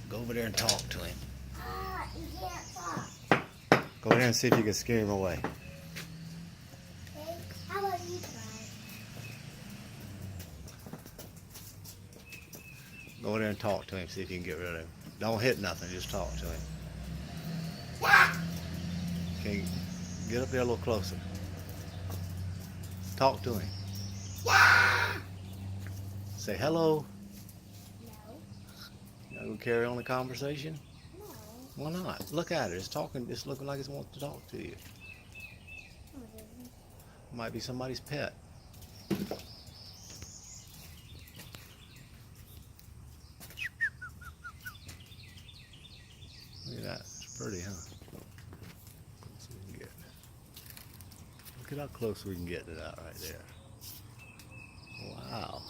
Go over there and talk to him. You can't talk. Go over there and see if you can scare him away. Okay? How about you try? Go over there and talk to him, see if you can get rid of him. Don't hit nothing, just talk to him. Can you get up there a little closer? Talk to him. Say hello. No. You not gonna carry on the conversation? No. Why not? Look at it. It's talking. It's looking like it wants to talk to you. No, it isn't. Might be somebody's pet. Look at that. It's pretty, huh? Let's see if we can get it. Look at how close we can get to that right there. Wow.